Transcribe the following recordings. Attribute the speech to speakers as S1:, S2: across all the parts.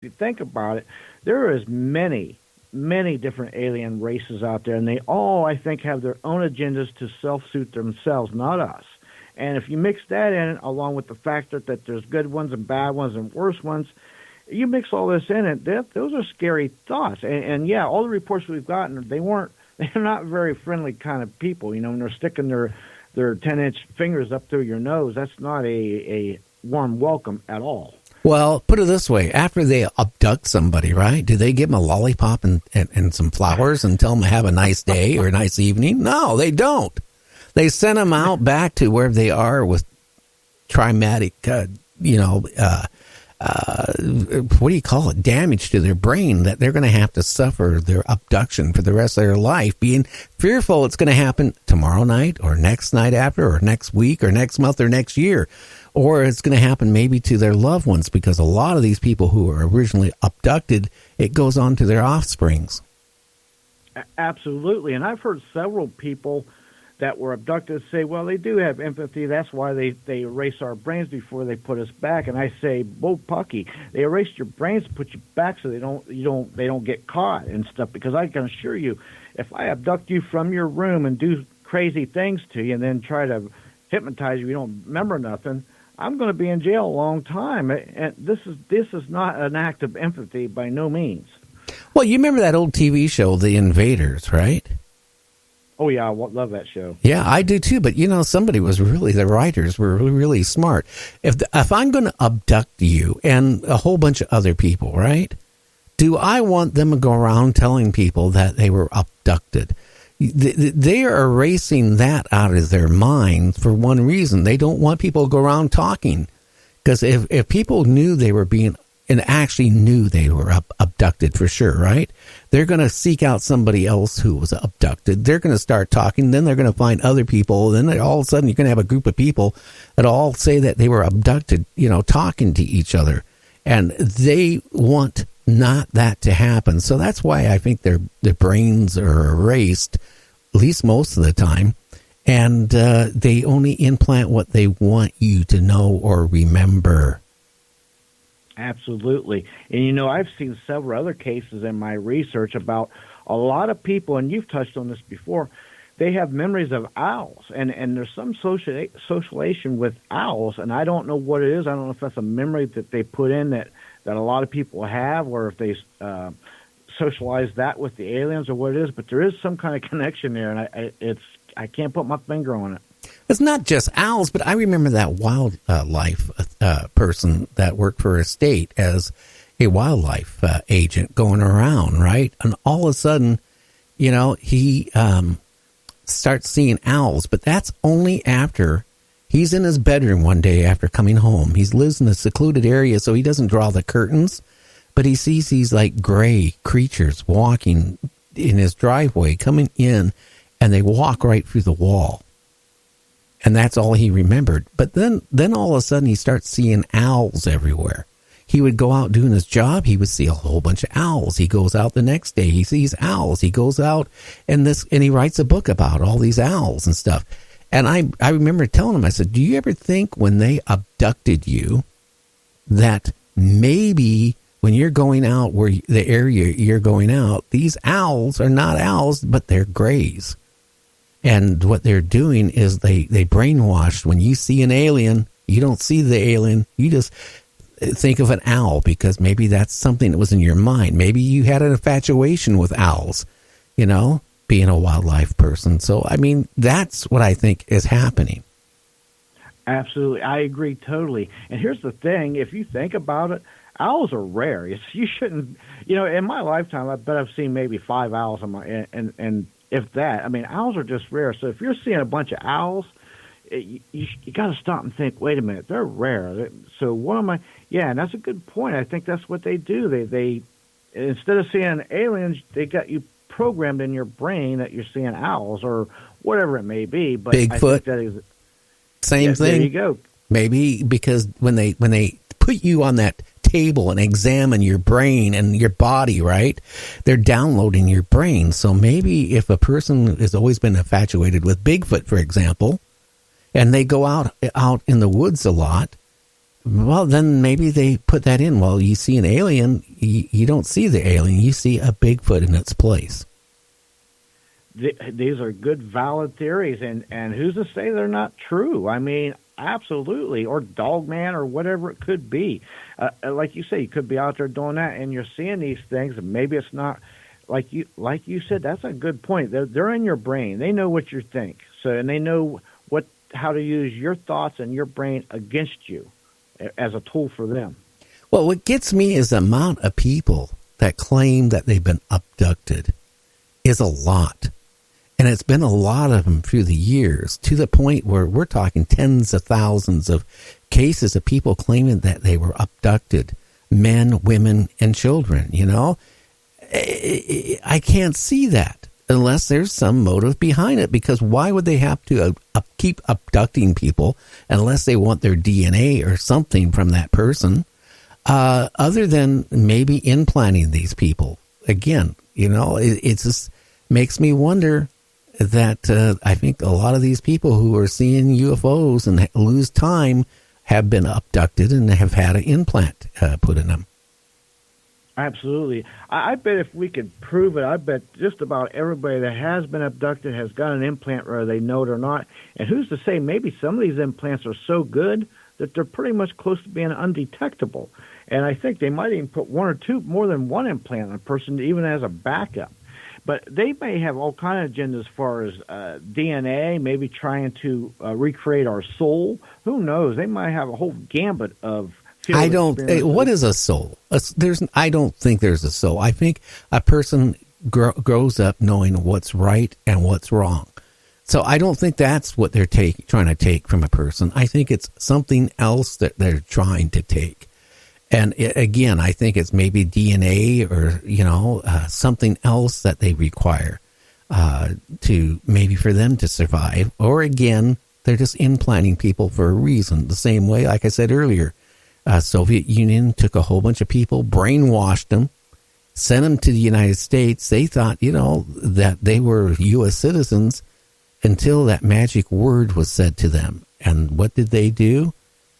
S1: If you think about it, there is many different alien races out there, and they all, I think, have their own agendas to self-suit themselves, not us. And if you mix that in, along with the fact that there's good ones and bad ones and worse ones, you mix all this in, and those are scary thoughts. And yeah, all the reports we've gotten, they're not very friendly kind of people. You know, when they're sticking their 10-inch fingers up through your nose, that's not a warm welcome at all.
S2: Well, put it this way. After they abduct somebody, right, do they give them a lollipop and some flowers and tell them to have a nice day or a nice evening? No, they don't. They send them out back to where they are with traumatic, what do you call it, damage to their brain, that they're going to have to suffer their abduction for the rest of their life, being fearful it's going to happen tomorrow night or next night after or next week or next month or next year. Or it's going to happen maybe to their loved ones, because a lot of these people who were originally abducted, it goes on to their offsprings.
S1: Absolutely. And I've heard several people that were abducted say, well, they do have empathy. That's why they erase our brains before they put us back. And I say, Bo Pucky, they erased your brains to put you back so they don't get caught and stuff. Because I can assure you, if I abduct you from your room and do crazy things to you and then try to hypnotize you don't remember nothing, I'm going to be in jail a long time. And this is not an act of empathy by no means.
S2: Well, you remember that old TV show, The Invaders, right?
S1: Oh, yeah, I love that show.
S2: Yeah, I do too. But, the writers were really, really smart. If I'm going to abduct you and a whole bunch of other people, right, do I want them to go around telling people that they were abducted? They are erasing that out of their minds for one reason. They don't want people to go around talking. Because if people knew they were being, and actually knew they were abducted for sure, right? They're going to seek out somebody else who was abducted. They're going to start talking. Then they're going to find other people. Then all of a sudden you're going to have a group of people that all say that they were abducted, talking to each other. And they want not that to happen. So that's why I think their brains are erased, at least most of the time. And they only implant what they want you to know or remember.
S1: Absolutely. And, I've seen several other cases in my research about a lot of people, and you've touched on this before, they have memories of owls. And there's some association with owls, and I don't know what it is. I don't know if that's a memory that they put in that a lot of people have, or if they socialize that with the aliens or what it is. But there is some kind of connection there, and I can't put my finger on it.
S2: It's not just owls, but I remember that wildlife person that worked for a state as a wildlife agent going around, right? And all of a sudden, he starts seeing owls, but that's only after he's in his bedroom one day after coming home. He lives in a secluded area, so he doesn't draw the curtains, but he sees these like gray creatures walking in his driveway, coming in, and they walk right through the wall. And that's all he remembered. But then all of a sudden he starts seeing owls everywhere. He would go out doing his job. He would see a whole bunch of owls. He goes out the next day. He sees owls. He goes out and he writes a book about all these owls and stuff. And I remember telling him, I said, do you ever think when they abducted you that maybe when you're going out where the area you're going out, these owls are not owls, but they're grays. And what they're doing is they brainwashed. When you see an alien, you don't see the alien. You just think of an owl because maybe that's something that was in your mind. Maybe you had an infatuation with owls, being a wildlife person. So, that's what I think is happening.
S1: Absolutely. I agree totally. And here's the thing. If you think about it, owls are rare. You shouldn't, in my lifetime, I bet I've seen maybe 5 owls and if that. Owls are just rare. So if you're seeing a bunch of owls, you got to stop and think, wait a minute, they're rare. So what am I? Yeah, and that's a good point. I think that's what they do. They instead of seeing aliens, they got you programmed in your brain that you're seeing owls or whatever it may be. But
S2: Bigfoot,
S1: I think that is
S2: same thing.
S1: There you go.
S2: Maybe because when they put you on that table and examine your brain and your body, right? They're downloading your brain. So maybe if a person has always been infatuated with Bigfoot, for example, and they go out in the woods a lot, Well, then maybe they put that in. Well, you see an alien, you don't see the alien. You see a Bigfoot in its place.
S1: These are good, valid theories, and who's to say they're not true? I mean, absolutely, or Dogman, or whatever it could be. Like you say, you could be out there doing that, and you're seeing these things, and maybe it's not like you said. That's a good point. They're in your brain. They know what you think, and they know how to use your thoughts and your brain against you as a tool for them.
S2: Well, what gets me is the amount of people that claim that they've been abducted is a lot. And it's been a lot of them through the years, to the point where we're talking tens of thousands of cases of people claiming that they were abducted, men, women, and children, you know. I can't see that unless there's some motive behind it, because why would they have to keep abducting people unless they want their DNA or something from that person, other than maybe implanting these people? Again, you know, it just makes me wonder that I think a lot of these people who are seeing UFOs and lose time have been abducted and have had an implant put in them.
S1: Absolutely. I bet if we could prove it, I bet just about everybody that has been abducted has got an implant, whether they know it or not. And who's to say, maybe some of these implants are so good that they're pretty much close to being undetectable. And I think they might even put one or two, more than one implant on a person, even as a backup. But they may have all kind of agendas as far as DNA, maybe trying to recreate our soul. Who knows? They might have a whole gambit of.
S2: What is a soul? I don't think there's a soul. I think a person grows up knowing what's right and what's wrong. So I don't think that's what they're trying to take from a person. I think it's something else that they're trying to take. And again, I think it's maybe DNA or, you know, something else that they require to maybe for them to survive. Or again, they're just implanting people for a reason. The same way, like I said earlier, Soviet Union took a whole bunch of people, brainwashed them, sent them to the United States. They thought, you know, that they were U.S. citizens until that magic word was said to them. And what did they do?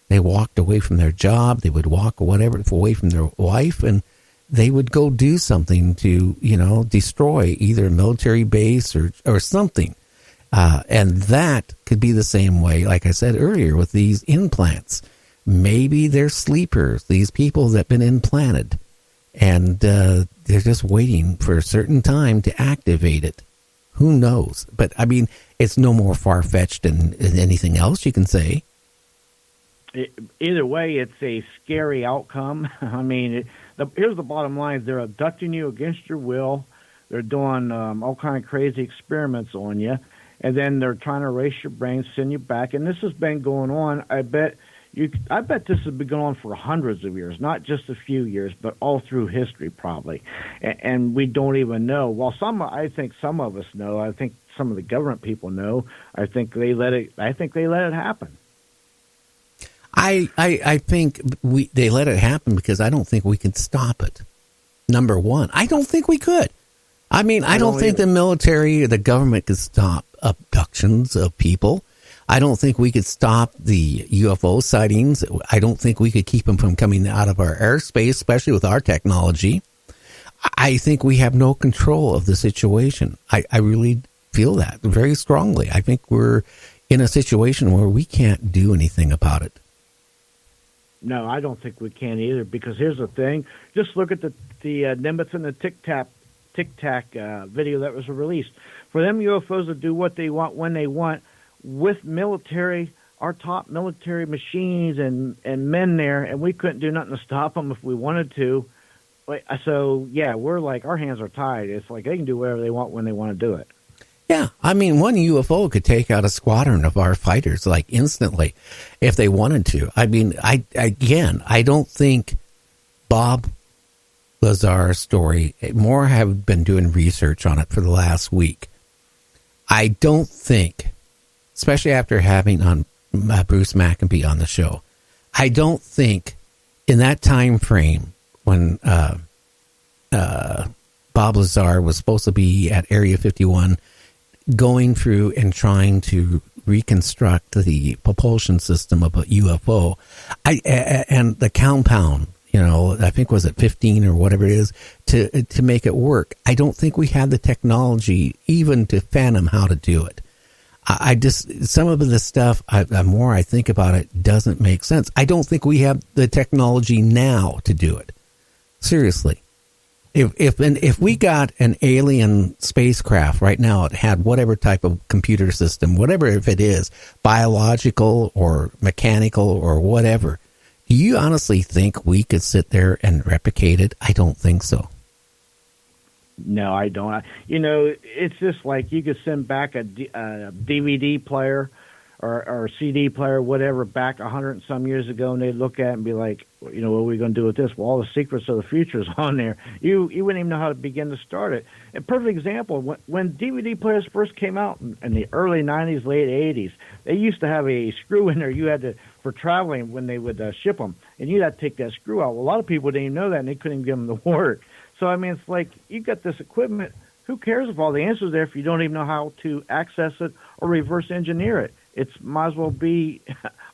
S2: They walked away from their job. They would walk away from their wife, and they would go do something to, you know, destroy either a military base or something. And that could be the same way, like I said earlier, with these implants. Maybe they're sleepers, these people that have been implanted, and they're just waiting for a certain time to activate it. Who knows? But, I mean, it's no more far-fetched than anything else you can say.
S1: Either way, it's a scary outcome. I mean, here's the bottom line. They're abducting you against your will. They're doing all kind of crazy experiments on you, and then they're trying to erase your brain, send you back. And this has been going on, I bet this has been going on for hundreds of years, not just a few years, but all through history probably. And we don't even know. Well, I think some of us know. I think some of the government people know. I think they let it happen.
S2: I think they let it happen because I don't think we can stop it. Number one, I don't think we could. I mean, I don't think the military or the government could stop abductions of people. I don't think we could stop the UFO sightings. I don't think we could keep them from coming out of our airspace, especially with our technology. I think we have no control of the situation. I really feel that very strongly. I think we're in a situation where we can't do anything about it.
S1: No, I don't think we can either, because here's the thing. Just look at the Nimitz and the Tic Tac video that was released. For them UFOs to do what they want when they want, with military, our top military machines and men there, and we couldn't do nothing to stop them if we wanted to. So, yeah, we're like, our hands are tied. It's like they can do whatever they want when they want to do it.
S2: Yeah, I mean, one UFO could take out a squadron of our fighters, like, instantly, if they wanted to. I mean, I don't think Bob Lazar's story, more have been doing research on it for the last week. I don't think, especially after having on Bruce Maccabee on the show, I don't think in that time frame when Bob Lazar was supposed to be at Area 51 going through and trying to reconstruct the propulsion system of a UFO, and the compound, I think was it 15 or whatever it is, to make it work. I don't think we have the technology even to fathom how to do it. I just, some of the stuff, the more I think about it, doesn't make sense. I don't think we have the technology now to do it. Seriously. If we got an alien spacecraft right now, it had whatever type of computer system, whatever, if it is biological or mechanical or whatever, do you honestly think we could sit there and replicate it? I don't think so.
S1: No, I don't. It's just like you could send back a DVD player or a CD player, whatever, back 100 and some years ago, and they'd look at it and be like, what are we going to do with this? Well, all the secrets of the future is on there. You wouldn't even know how to begin to start it. A perfect example, when DVD players first came out in the early 90s, late 80s, they used to have a screw in there you had to, for traveling when they would ship them, and you'd have to take that screw out. Well, a lot of people didn't even know that, and they couldn't even get them to work. So, it's like you've got this equipment. Who cares if all the answers are there if you don't even know how to access it or reverse engineer it? It might as well be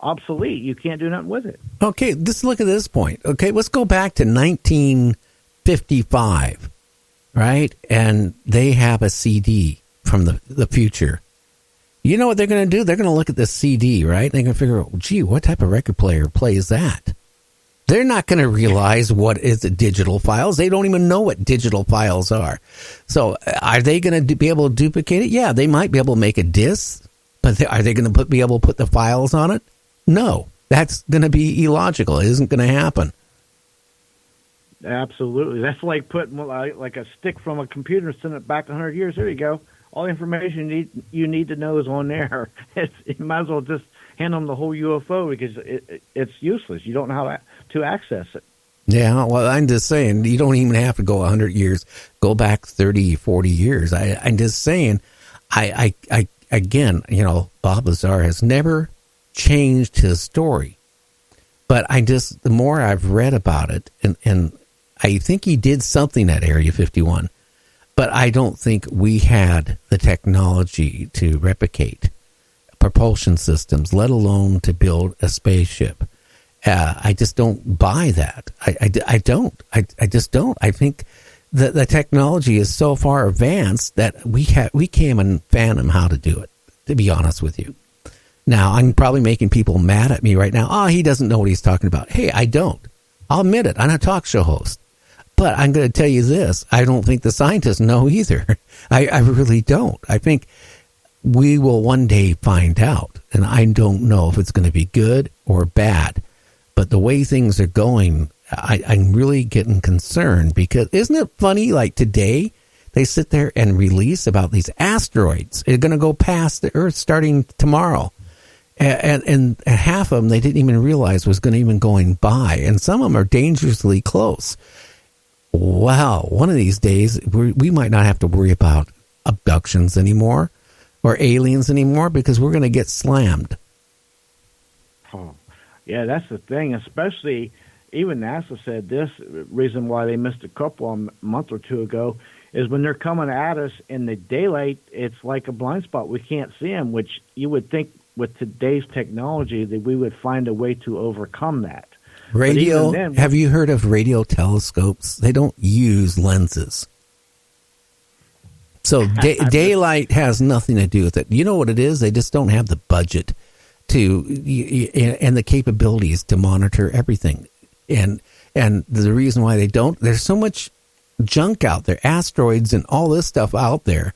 S1: obsolete. You can't do nothing with it. Okay,
S2: just look at this point. Okay, let's go back to 1955, right? And they have a CD from the future. You know what they're going to do? They're going to look at the CD, right? They're going to figure out, gee, what type of record player plays that? They're not going to realize what is the digital files. They don't even know what digital files are. So are they going to be able to duplicate it? Yeah, they might be able to make a disc. But are they going to be able to put the files on it? No, that's going to be illogical. It isn't going to happen.
S1: Absolutely. That's like putting like a stick from a computer and sending it back 100 years. There you go. All the information you need to know is on there. You might as well just hand them the whole UFO because it's useless. You don't know how to access it.
S2: Yeah, well, I'm just saying, you don't even have to go 100 years. Go back 30, 40 years. I'm just saying, Again, Bob Lazar has never changed his story. But the more I've read about it, and I think he did something at Area 51, but I don't think we had the technology to replicate propulsion systems, let alone to build a spaceship. I just don't buy that. I don't. I just don't. I think the technology is so far advanced that we can't even fathom how to do it, to be honest with you. Now, I'm probably making people mad at me right now. Oh, he doesn't know what he's talking about. Hey, I don't. I'll admit it. I'm a talk show host. But I'm going to tell you this. I don't think the scientists know either. I really don't. I think we will one day find out. And I don't know if it's going to be good or bad. But the way things are going, I'm really getting concerned because isn't it funny, like today, they sit there and release about these asteroids. They're going to go past the Earth starting tomorrow. And half of them they didn't even realize was going to even going by. And some of them are dangerously close. Wow, one of these days, we might not have to worry about abductions anymore or aliens anymore because we're going to get slammed.
S1: Oh, yeah, that's the thing, especially... Even NASA said this reason why they missed a couple a month or two ago is when they're coming at us in the daylight, it's like a blind spot. We can't see them, which you would think with today's technology that we would find a way to overcome that.
S2: Radio, have you heard of radio telescopes? They don't use lenses. So daylight has nothing to do with it. You know what it is? They just don't have the budget and the capabilities to monitor everything. And the reason why they don't, there's so much junk out there, asteroids and all this stuff out there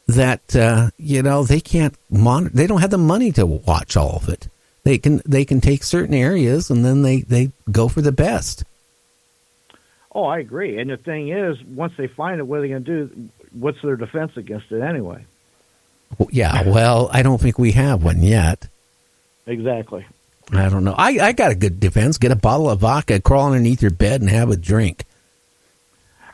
S2: that, they can't monitor. They don't have the money to watch all of it. They can take certain areas and then they go for the best.
S1: Oh, I agree. And the thing is, once they find it, what are they going to do? What's their defense against it anyway?
S2: Yeah, well, I don't think we have one yet.
S1: Exactly.
S2: I don't know. I got a good defense. Get a bottle of vodka, crawl underneath your bed, and have a drink.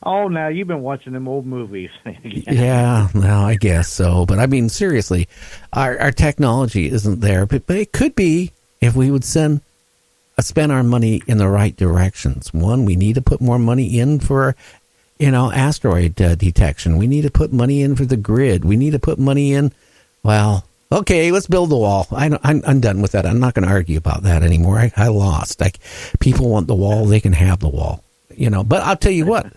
S1: Oh, now you've been watching them old movies.
S2: Yeah, well, I guess so. But I mean, seriously, our technology isn't there. But it could be if we would spend our money in the right directions. One, we need to put more money in for, asteroid detection. We need to put money in for the grid. We need to put money in, well, Okay, let's build the wall. I'm done with that. I'm not going to argue about that anymore. I lost. People want the wall. They can have the wall. But I'll tell you what.